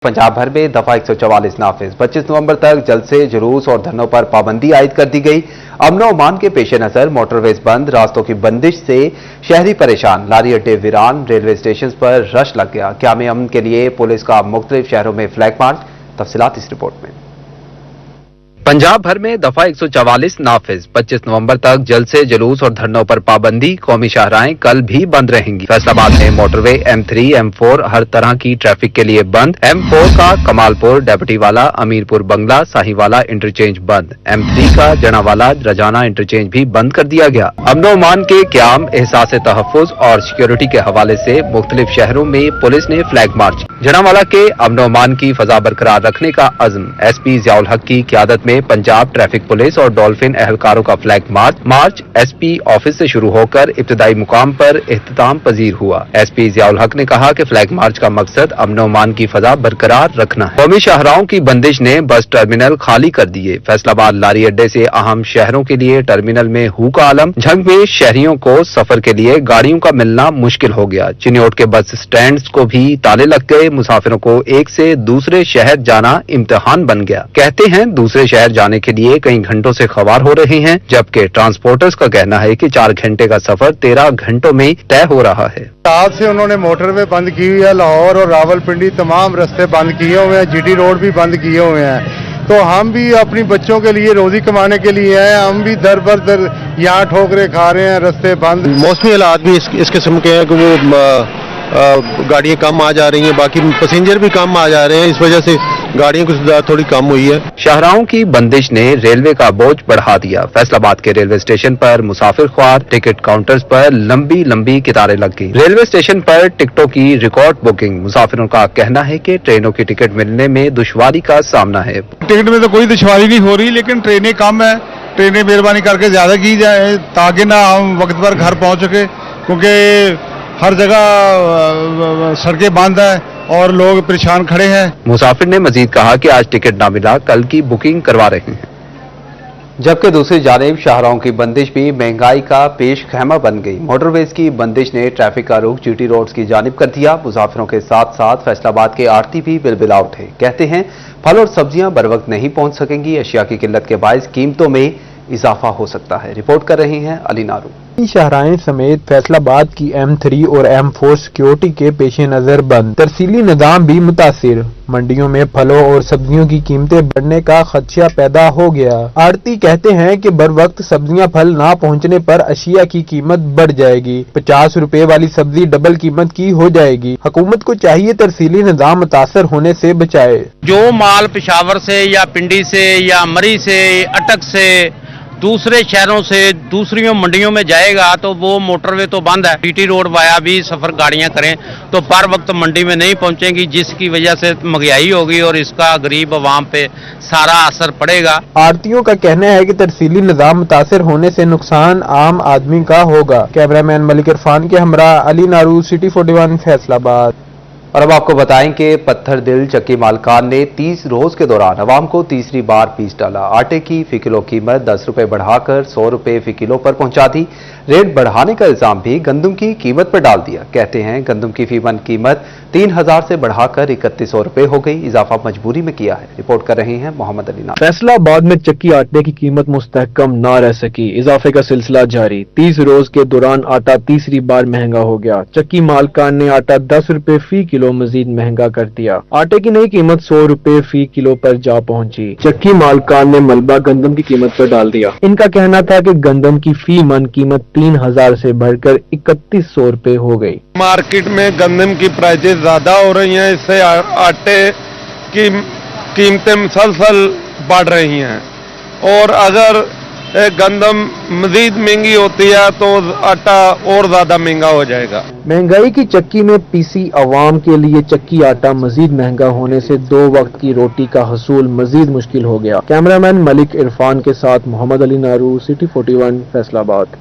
पंजाब भर में दफा 144 नाफिज। 25 नवंबर तक जलसे, जुलूस और धरनों पर पाबंदी आयद कर दी गई। अमन और अमान के पेश नजर मोटरवेज बंद, रास्तों की बंदिश से शहरी परेशान, लारी अड्डे वीरान, रेलवे स्टेशन पर रश लग गया। क़याम अमन के लिए पुलिस का मुख्तलिफ शहरों में फ्लैग मार्च। तफसीलात इस रिपोर्ट में। पंजाब भर में दफा 144 नाफिज। 25 नवंबर तक जलसे, जुलूस और धरनों पर पाबंदी। कौमी शाहराहें कल भी बंद रहेंगी। फैसलाबाद में मोटरवे M3, M4 हर तरह की ट्रैफिक के लिए बंद। M4 का कमालपुर, डेपटीवाला, अमीरपुर बंगला, साहिवाला इंटरचेंज बंद। M3 का जनावाला, रजाना इंटरचेंज भी बंद कर दिया गया। अमन और अमान के क़याम, एहसास तहफ़्फ़ुज़ और सिक्योरिटी के हवाले से मुख्तलिफ शहरों में पुलिस ने फ्लैग मार्च। जनावाला के अमन और अमान की फजा बरकरार रखने का अज़्म। SP ज़ियाउल हक की क़यादत में पंजाब ट्रैफिक पुलिस और डॉल्फिन एहलकारों का फ्लैग मार्च SP ऑफिस से शुरू होकर इब्तिदाई मुकाम पर इख्तिताम पजीर हुआ। SP ज़ियाउल हक ने कहा कि फ्लैग मार्च का मकसद अमन और अमान की फजा बरकरार रखना है। कौमी शाहराहों की बंदिश ने बस टर्मिनल खाली कर दिए। फैसलाबाद लारी अड्डे से अहम शहरों के लिए टर्मिनल में हू का आलम। झंग में शहरियों को सफर के लिए गाड़ियों का मिलना मुश्किल हो गया। चिन्योट के बस स्टैंड को भी ताले लग गए। मुसाफिरों को एक से दूसरे शहर जाना इम्तिहान बन गया। कहते हैं दूसरे शहर जाने के लिए कई घंटों से खवार हो रहे हैं, जबकि ट्रांसपोर्टर्स का कहना है कि 4 घंटे का सफर 13 घंटों में तय हो रहा है। आज से उन्होंने मोटरवे बंद की हुई है। लाहौर और रावलपिंडी तमाम रास्ते बंद किए हुए हैं। GT रोड भी बंद किए हुए हैं। तो हम भी अपनी बच्चों के लिए रोजी कमाने के लिए हैं। हम भी दर बर दर यहाँ ठोकरे खा रहे हैं, रास्ते बंद। मौसमी हालात भी इस किस्म के हैं कि वो गाड़ियाँ कम आ जा रही हैं, बाकी पैसेंजर भी कम आ जा रहे हैं। इस वजह से गाड़ियों की थोड़ी कम हुई है। शाहराहों की बंदिश ने रेलवे का बोझ बढ़ा दिया। फैसलाबाद के रेलवे स्टेशन पर मुसाफिर ख्वार, टिकट काउंटर्स पर लंबी लंबी कितारें लग गई। रेलवे स्टेशन पर टिकटों की रिकॉर्ड बुकिंग। मुसाफिरों का कहना है कि ट्रेनों की टिकट मिलने में दुश्वारी का सामना है। टिकट में तो कोई दुश्वारी नहीं हो रही, लेकिन ट्रेनें कम है। ट्रेनें मेहरबानी करके ज्यादा की जाए ताकि ना हम वक्त पर घर पहुंच सके, क्योंकि हर जगह सड़कें बंद है और लोग परेशान खड़े हैं। मुसाफिर ने मजीद कहा कि आज टिकट ना मिला, कल की बुकिंग करवा रहे हैं। जबकि दूसरी जानिब शाहराहों की बंदिश भी महंगाई का पेश खैमा बन गई। मोटरवेज की बंदिश ने ट्रैफिक का रुख GT रोड्स की जानिब कर दिया। मुसाफिरों के साथ साथ फैसलाबाद के आड़ती भी बिलबिला उठे। कहते हैं फल और सब्जियां बर वक्त नहीं पहुंच सकेंगी। अशिया की किल्लत के बायस कीमतों में इजाफा हो सकता है। रिपोर्ट कर रही हैं अली नारू। शाहराएं समेत फैसलाबाद की M3 और M4 सिक्योरिटी के पेश नजर बंद। तरसीली निजाम भी मुतासिर। मंडियों में फलों और सब्जियों की कीमतें बढ़ने का खदशा पैदा हो गया। आड़ती कहते हैं कि बर वक्त सब्जियां फल ना पहुंचने पर अशिया की कीमत बढ़ जाएगी। 50 रुपए वाली सब्जी डबल कीमत की हो जाएगी। हुकूमत को चाहिए तरसीली निजाम मुतासर होने से बचाए। जो माल पेशावर से या पिंडी से या मरी से, अटक से, दूसरे शहरों से दूसरी मंडियों में जाएगा तो वो मोटरवे तो बंद है। GT रोड वाया भी सफर गाड़ियां करें तो पर वक्त मंडी में नहीं पहुंचेंगी, जिसकी वजह से महंगाई होगी और इसका गरीब अवाम पे सारा असर पड़ेगा। आड़तियों का कहना है कि तरसीली निजाम मुतासर होने से नुकसान आम आदमी का होगा। कैमरामैन मलिक इरफान के हमरा अली नारू, City 41 फैसलाबाद। और अब आपको बताएं कि पत्थर दिल चक्की मालकान ने 30 रोज के दौरान अवाम को तीसरी बार पीस डाला। आटे की फी किलो कीमत 10 रुपए बढ़ाकर 100 रुपए फी किलो पर पहुंचा दी। रेट बढ़ाने का इल्जाम भी गंदम की कीमत पर डाल दिया। कहते हैं गंदम की फीमन कीमत 3000 से बढ़ाकर 3100 रुपए हो गई। इजाफा मजबूरी में किया है। रिपोर्ट कर रहे हैं मोहम्मद अली नाम। फैसलाबाद में चक्की आटे की कीमत मुस्तहकम ना रह सकी। इजाफे का सिलसिला जारी। 30 रोज के दौरान आटा तीसरी बार महंगा हो गया। चक्की मालकान ने आटा 10 रुपए फी किलो मजीद महंगा कर दिया। आटे की नई कीमत 100 रुपए फी किलो पर जा पहुंची। चक्की मालकान ने मलबा गंदम की कीमत पर डाल दिया। इनका कहना था कि गंदम की फी मन कीमत 3000 से बढ़कर 3100 रुपए हो गई। मार्केट में गंदम की प्राइसेस ज्यादा हो रही हैं, इससे आटे की कीमतें मुसलसल बढ़ रही हैं और अगर गंदम मजीद महंगी होती है तो आटा और ज्यादा महंगा हो जाएगा। महंगाई की चक्की में पीसी अवाम के लिए चक्की आटा मजीद महंगा होने से 2 वक्त की रोटी का हसूल मजीद मुश्किल हो गया। कैमरामैन मलिक इरफान के साथ मोहम्मद अली नारू, City 41 फैसलाबाद।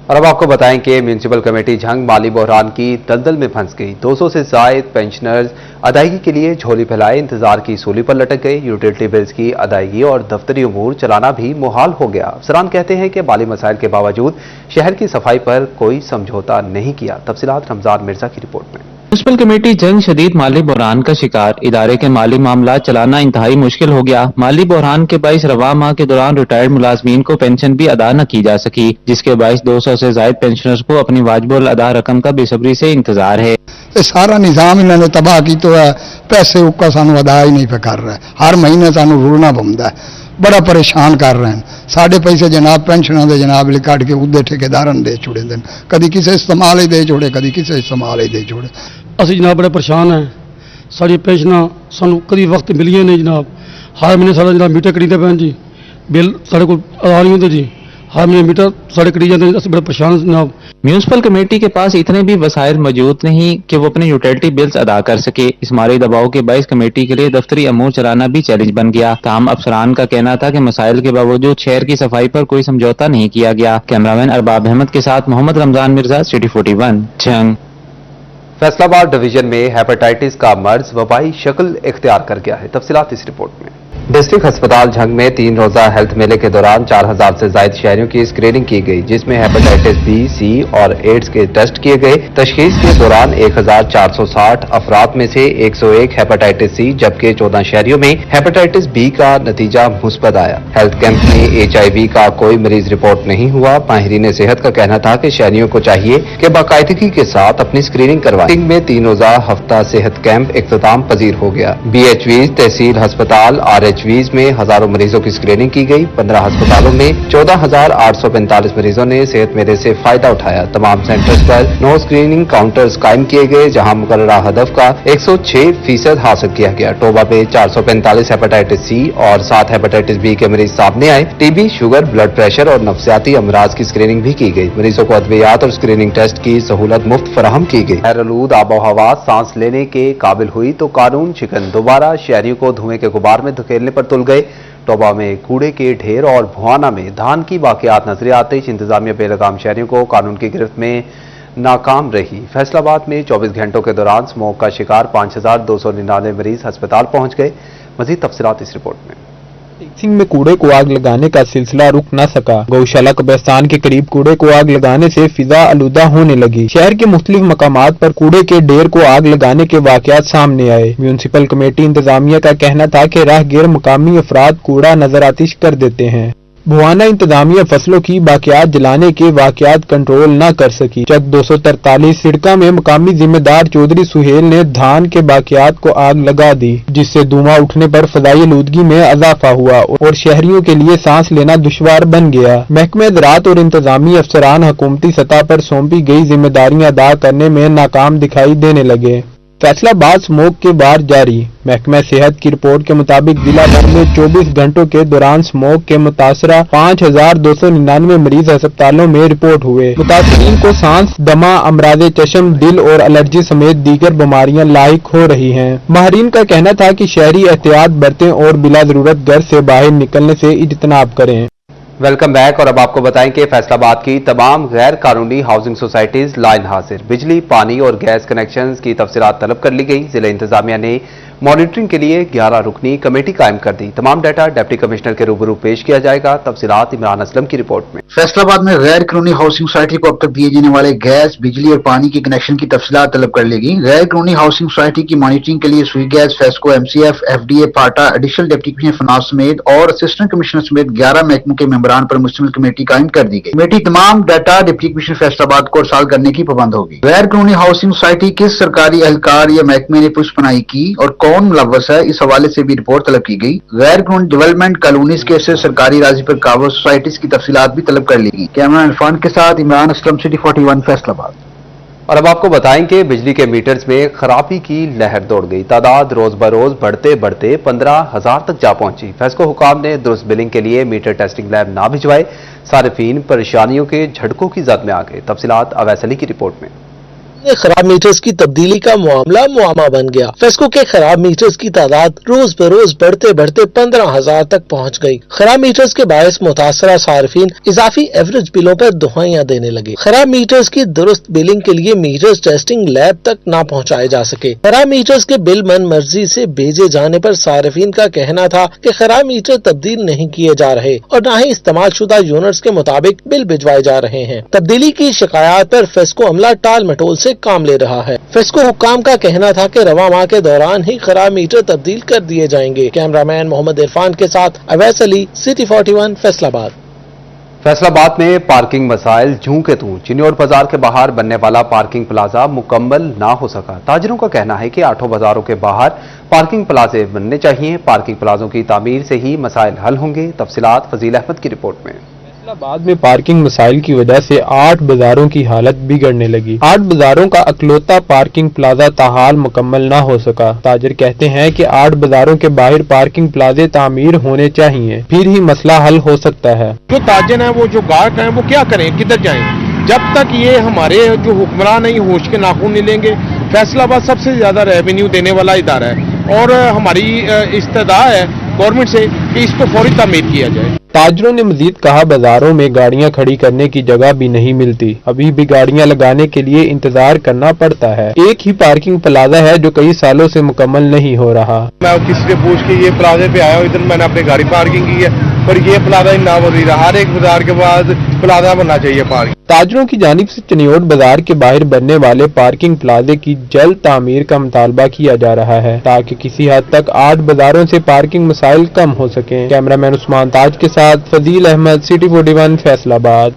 और अब आपको बताएं कि म्यूनिसिपल कमेटी झंग माली बहरान की दलदल में फंस गई। 200 से जायद पेंशनर्स अदायगी के लिए झोली फैलाए इंतजार की सूली पर लटक गए। यूटिलिटी बिल्स की अदायगी और दफ्तरी उमूर चलाना भी मुहाल हो गया। अफसरान कहते हैं कि माली मसाइल के बावजूद शहर की सफाई पर कोई समझौता नहीं किया। तफसीलात रमजान मिर्जा की रिपोर्ट में। म्युनिसिपल कमेटी जंग शदीद माली बहरान का शिकार। इदारे के माली मामला चलाना इंतहाई मुश्किल हो गया। माली बहरान के बाइस रवा माह के दौरान रिटायर्ड मुलाजमीन को पेंशन भी अदा न की जा सकी, जिसके बाइस 200 से जायद पेंशनर्स को अपनी वाजिबुल अदा रकम का बेसब्री से इंतजार है। ये सारा निजाम इन्होंने तबाह की तो है, पैसे उका सानू अदा ही नहीं पे कर रहा है, हर महीने सानू रुलना पौंदा है, बड़ा परेशान कर रहे हैं। साढ़े पैसे जनाब पेंशनों के जनाब लिख कट के उदे ठेकेदार दे छोड़े दिन, कभी किसी इस्तेमाल ही दे छोड़े, कभी किसी इस्तेमाल ही दे छोड़े। ਅਸੀਂ ਜਨਾਬ ਬੜੇ ਪਰੇਸ਼ਾਨ ਹੈ। ਸਾਡੀ ਪੈਨਸ਼ਨਾਂ ਸਾਨੂੰ ਕਦੀ ਵਕਤ ਮਿਲੀਆਂ ਨਹੀਂ ਜਨਾਬ, ਹਰ ਮਹੀਨੇ ਸਾਡਾ ਜਿਹੜਾ ਮੀਟਰ ਕਟੀਂਦੇ ਪੈਣ ਜੀ, ਬਿੱਲ ਸਾਡੇ ਕੋਲ ਆ ਨਹੀਂ ਹੁੰਦੇ ਜੀ, हर महीने मीटर साढ़े कटी जाते हैं, बड़े परेशान जनाब। म्यूनिसिपल कमेटी के पास इतने भी वसाइल मौजूद नहीं कि वो अपने यूटिलिटी बिल्स अदा कर सके। इस माली दबाव के बाइस कमेटी के लिए दफ्तरी अमूर चलाना भी चैलेंज बन गया। ताहम अफसरान का कहना था कि मसाइल के बावजूद शहर की सफाई पर कोई समझौता नहीं किया गया। कैमरामैन अरबाब अहमद के साथ मोहम्मद रमजान मिर्जा, सिटी 41, जंग। फैसलाबाद डिवीजन में हेपेटाइटिस का मर्ज वबाई शक्ल इख्तियार कर गया है। तफसीलात इस रिपोर्ट में। डिस्ट्रिक्ट अस्पताल झंग में 3 रोजा हेल्थ मेले के दौरान 4000 से ज्यादा शहरियों की स्क्रीनिंग की गई, जिसमें हेपेटाइटिस बी, सी और एड्स के टेस्ट किए गए। तशखीस के दौरान 1460 अफराद में से 101 हेपेटाइटिस सी, जबकि 14 शहरियों में हेपेटाइटिस बी का नतीजा मुस्बत आया। हेल्थ कैंप में HIV का कोई मरीज रिपोर्ट नहीं हुआ। माहिरीन सेहत का कहना था कि शहरियों को चाहिए कि बाकायदगी के साथ अपनी स्क्रीनिंग करवाएं। में 3 रोजा हफ्ता सेहत कैंप इख्तिताम पजीर हो गया। BHVs, तहसील अस्पताल, RHVs में हजारों मरीजों की स्क्रीनिंग की गई। 15 अस्पतालों में 14,845 मरीजों ने सेहत मेले से फायदा उठाया। तमाम सेंटर्स पर 9 स्क्रीनिंग काउंटर्स कायम किए गए, जहां मुकर्ररा हदफ का 106% हासिल किया गया। टोबा में 445 हेपेटाइटिस सी और 7 हेपेटाइटिस बी के मरीज सामने आए। TB, शुगर, ब्लड प्रेशर और नफसियाती अमराज की स्क्रीनिंग भी की गई। मरीजों को अद्वियात और स्क्रीनिंग टेस्ट की सहूलत मुफ्त फराहम की गई। खैरआलूद आबो हवा सांस लेने के काबिल हुई तो कानून शिकन दोबारा शहरियों को धुएं के गुबार में धकेलने पर तुल गए। टोबा में कूड़े के ढेर और भुआना में धान की वाकयात नजर आते ही इंतजामिया बेलगाम शहरियों को कानून की गिरफ्त में नाकाम रही। फैसलाबाद में 24 घंटों के दौरान स्मोक का शिकार 5299 मरीज अस्पताल पहुंच गए। मजीद तफसीलात इस रिपोर्ट में। सिंह में कूड़े को आग लगाने का सिलसिला रुक न सका। गौशाला कब्रिस्तान के करीब कूड़े को आग लगाने से फिजा आलूदा होने लगी। शहर के मुख्तलिफ मकामात पर कूड़े के ढेर को आग लगाने के वाकयात सामने आए। म्यूनिसिपल कमेटी इंतजामिया का कहना था कि राहगीर मकामी अफराद कूड़ा नजर आतिश कर देते हैं। भुआना इंतजामिया फसलों की बाकियात जलाने के वाकयात कंट्रोल न कर सकी। चक 243 सिड़का में मकामी जिम्मेदार चौधरी सुहेल ने धान के बाकियात को आग लगा दी, जिससे धुआं उठने पर फजाई आलूदगी में इजाफा हुआ और शहरियों के लिए सांस लेना दुश्वार बन गया। महकमे ज़राअत और इंतजामी अफसरान हुकूमती सतह पर सौंपी गई जिम्मेदारियां अदा करने में नाकाम दिखाई देने लगे। फैसलाबाद स्मोक के बार जारी। महकमा सेहत की रिपोर्ट के मुताबिक जिला भर में 24 घंटों के दौरान स्मोक के मुतासरा 5299 मरीज अस्पतालों में रिपोर्ट हुए। मुतासरीन को सांस, दमा, अमराज चश्म, दिल और एलर्जी समेत दीगर बीमारियां लाहिक हो रही हैं। माहिरीन का कहना था कि शहरी एहतियात बरतें और बिला जरूरत घर से बाहर निकलने से इज्तनाब करें। Welcome back. और अब आपको बताएं कि फैसलाबाद की तमाम गैर कानूनी हाउसिंग सोसाइटीज लाइन हाजिर। बिजली, पानी और गैस कनेक्शंस की तफसीलात तलब कर ली गई। जिला इंतजामिया ने मॉनिटरिंग के लिए 11 रुकनी कमेटी कायम कर दी। तमाम डाटा डिप्टी कमिश्नर के रूबरू पेश किया जाएगा। तफसीलात इमरान असलम की रिपोर्ट में। फैसलाबाद में गैर कानूनी हाउसिंग सोसाइटी को अब तक दिए जाने वाले गैस, बिजली और पानी के कनेक्शन की तफसीलात तलब कर ली गई। गैर कानूनी हाउसिंग सोसाइटी की मॉनिटरिंग के लिए सुई गैस, फेस्को, MCF, FDA, पाटा, एडिशनल डिप्टी कमिश्नर फिनांस समेत और असिस्टेंट कमिश्नर समेत 11 महकमों के मेंबरान पर मुश्तमिल कमेटी कायम कर दी गई। कमेटी तमाम डाटा डिप्टी कमिश्नर फैसलाबाद को अरसाल करने की पाबंद होगी। गैर कानूनी हाउसिंग सोसाइटी किस सरकारी एहलकार या महकमे ने पुष्पनाई की और कौन मुलव्वस है, इस हवाले से भी रिपोर्ट तलब की गई। गैर कानूनी डेवलपमेंट कॉलोनीज के से सरकारी राजी पर काबू सोसाइटीज की तफसीलात भी तलब कर ली गई। कैमरा इरफान के साथ इमरान असलम, सिटी 41, फैसलाबाद। और अब आपको बताएं कि बिजली के मीटर्स में खराबी की लहर दौड़ गई। तादाद रोज बरोज बढ़ते बढ़ते 15,000 तक जा पहुंची। फेस्को हुकाम ने दुरुस्त बिलिंग के लिए मीटर टेस्टिंग लैब ना भिजवाए। सारिफीन परेशानियों के झटकों की जद में आ गए। तफसीलात अवैस अली की रिपोर्ट में। खराब मीटर्स की तब्दीली का मामला मुआमा बन गया। फेस्को के खराब मीटर्स की तादाद रोज बरोज बढ़ते बढ़ते 15,000 तक पहुंच गई। खराब मीटर्स के बायस मुतासरा सार्फिन इजाफी एवरेज बिलों पर दुहाइयां देने लगे। खराब मीटर्स की दुरुस्त बिलिंग के लिए मीटर्स टेस्टिंग लैब तक न पहुंचाए जा सके। खराब मीटर्स के बिल मन मर्जी से भेजे जाने पर सार्फिन का कहना था कि खराब मीटर तब्दील नहीं किए जा रहे और न ही इस्तेमाल शुदा यूनिट्स के मुताबिक बिल भिजवाए जा रहे हैं। तब्दीली की शिकायत पर फेस्को अमला टाल मटोल से काम ले रहा है। फेस्को हुक्काम का कहना था कि रवां माह के दौरान ही खराब मीटर तब्दील कर दिए जाएंगे। कैमरामैन मोहम्मद इरफान के साथ अवैस अली, सिटी 41, फैसलाबाद। फैसलाबाद में पार्किंग मसाइल जूं के तूं। चिन्योट बाजार के बाहर बनने वाला पार्किंग प्लाजा मुकम्मल ना हो सका। ताजरों का कहना है कि 8 बाजारों के बाहर पार्किंग प्लाजे बनने चाहिए। पार्किंग प्लाजों की तामीर से ही मसाइल हल होंगे। तफसीलात फजील अहमद की रिपोर्ट में। फैसलाबाद में पार्किंग मसाइल की वजह से 8 बाजारों की हालत बिगड़ने लगी। 8 बाजारों का अकलौता पार्किंग प्लाजा ताहाल मुकम्मल ना हो सका। ताजर कहते हैं कि 8 बाजारों के बाहर पार्किंग प्लाजे तामीर होने चाहिए, फिर ही मसला हल हो सकता है। जो ताजर हैं, वो जो गाहक हैं, वो क्या करें, किधर जाएं? जब तक ये हमारे जो हुक्मरान नहीं होश के नाखून नहीं लेंगे। फैसलाबाद सबसे ज्यादा रेवेन्यू देने वाला इदारा है और हमारी इस्तदा है गवर्नमेंट से कि इसको फौरी तामीर किया जाए। ताजरों ने मजीद कहा, बाजारों में गाड़ियां खड़ी करने की जगह भी नहीं मिलती। अभी भी गाड़ियां लगाने के लिए इंतजार करना पड़ता है। एक ही पार्किंग प्लाजा है जो कई सालों से मुकम्मल नहीं हो रहा। मैं किसी से पूछ के ये प्लाजे पे आया हूँ, इधर मैंने अपनी गाड़ी पार्किंग की है, पर ये प्लाजा ही ना बन रहा। हर एक बाजार के बाद प्लाजा बनना चाहिए पार्किंग। ताजरों की जानिब से चिन्योट बाजार के बाहर बनने वाले पार्किंग प्लाजे की जल्द तामीर का मुतालबा किया जा रहा है ताकि किसी हद तक 8 बाजारों से पार्किंग मसाइल कम हो सके। कैमरामैन उस्मान ताज के साथ फजील अहमद, सिटी 41, फैसलाबाद।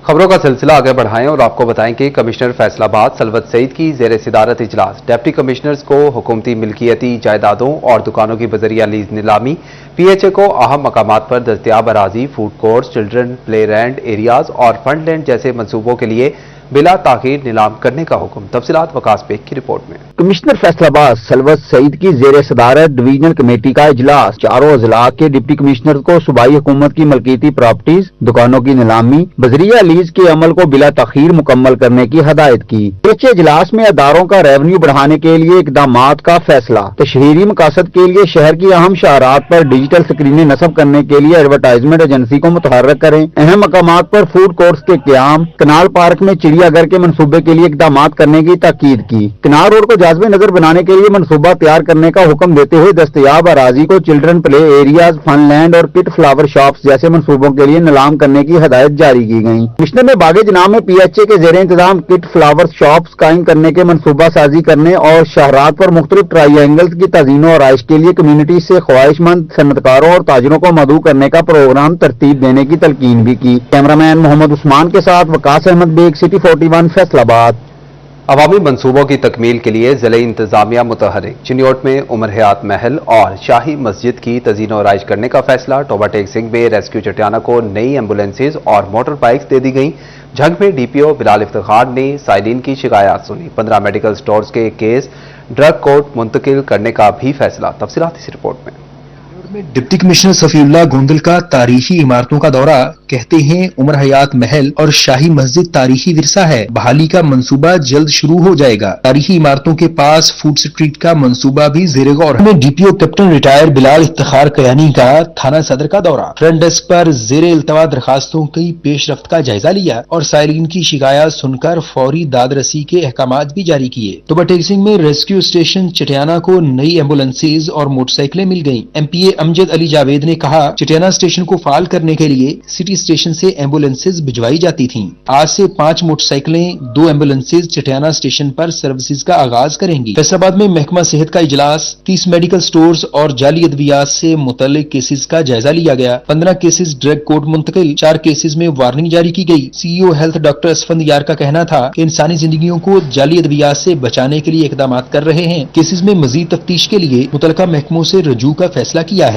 खबरों का सिलसिला आगे बढ़ाएं और आपको बताएं कि कमिश्नर फैसलाबाद सलवत सईद की जेर सदारत इजलास। डिप्टी कमिश्नर्स को हुकूमती मिल्कियती जायदादों और दुकानों की बजरिया लीज नीलामी, PHA को अहम मकामात पर दस्तयाब अराजी, food courts, children play land areas और फंड लैंड जैसे मंसूबों के लिए बिला ताखीर नीलाम करने का हुक्म। तफसीलात वकास बेग की रिपोर्ट में। कमिश्नर फैसलाबाद सलवत सईद की जेर सदारत डिवीजनल कमेटी का इजलास। चारों अजला के डिप्टी कमिश्नर को सूबाई हुकूमत की मलकीती प्रॉपर्टीज, दुकानों की नीलामी, बजरिया लीज के अमल को बिला तखीर मुकम्मल करने की हदायत की। PHA इजलास में अदारों का रेवेन्यू बढ़ाने के लिए इकदाम का फैसला। तशहीरी मकासद के लिए शहर की अहम शाहरात पर डिजिटल स्क्रीनें नस्ब करने के लिए एडवर्टाइजमेंट एजेंसी को मुतहर्रक करें। अहम मकामात पर फूड कोर्ट्स के क्याम, कनाल पार्क में चिड़ियाघर के मनसूबे के लिए इकदाम करने की ताकीद की। कनाल रोड को जाज़बे नजर बनाने के लिए मनसूबा तैयार करने का हुक्म देते हुए दस्तयाब अराजी को children play areas, fun land और किट फ्लावर शॉप्स जैसे मनसूबों के लिए नीलाम करने की हदायत जारी की गई। कमिश्नर ने बागे जनाब में PHA के जेर इंतजाम किट फ्लावर शॉप्स कायम करने के मनसूबा साजी करने और शहरात पर मुख्तलिफ ट्राइएंगल्स की तज़ीन और आइश के लिए कम्युनिटी से ख्वाहिशमंद सनतकारों और ताजरों को मदऊ करने का प्रोग्राम तरतीब देने की तलकीन भी की। कैमरामैन मोहम्मद उस्मान के साथ वकास अहमद बेग, सिटी 41, फैसलाबाद। अवामी मंसूबों की तकमील के लिए जिले इंतजामिया मुतहरिक। चिन्योट में उमर हयात महल और शाही मस्जिद की तज़ीन और आइश करने का फैसला। टोबा टेक सिंह में रेस्क्यू चटियाना को नई एम्बुलेंसेज और मोटर बाइक्स दे दी गई। झंग में DPO बिलाल इफ्तिखार ने साइलिन की शिकायत सुनी। 15 मेडिकल स्टोर्स के केस ड्रग कोर्ट मुंतकिल करने का भी फैसला। तफसीलात इस रिपोर्ट में। डिप्टी कमिश्नर सफीउल्लाह गोंदल का तारीखी इमारतों का दौरा। कहते हैं उमर हयात महल और शाही मस्जिद तारीखी विरसा है, बहाली का मंसूबा जल्द शुरू हो जाएगा। तारीखी इमारतों के पास फूड स्ट्रीट का मंसूबा भी ज़ेर गौर है। DPO captain retire Bilal Iftikhar Kayani का थाना सदर का दौरा। फ्रंट डेस्क पर ज़ेर इल्तवा दरखास्तों की पेशरफ्त का जायजा लिया और साइलिन की शिकायत सुनकर फौरी दाद रसी के अहकामात भी जारी किए। टोबा टेक सिंह में रेस्क्यू स्टेशन चटियाना को नई एम्बुलेंसेज और मोटरसाइकिलें मिल गयी। MPA अमजद अली जावेद ने कहा, चटियाना स्टेशन को फाल करने के लिए सिटी स्टेशन से एम्बुलेंसेज भिजवाई जाती थीं। आज से 5 मोटरसाइकिलें, 2 एम्बुलेंसेज चटियाना स्टेशन पर सर्विसेज का आगाज करेंगी। फैसलाबाद में महकमा सेहत का इजलास। 30 मेडिकल स्टोर्स और जाली अद्वियात से मुतल्लिक केसेज का जायजा लिया गया। 15 केसेज ड्रग कोर्ट मुंतकिल, 4 केसेज में वार्निंग जारी की गई। CEO हेल्थ डॉक्टर असफंद यार का कहना था कि इंसानी जिंदगियों को जाली अद्वियात से बचाने के लिए इकदाम कर रहे हैं। केसेज में मजीद तफ्तीश के लिए मुतल्लिका महकमों से रजू का फैसला किया है।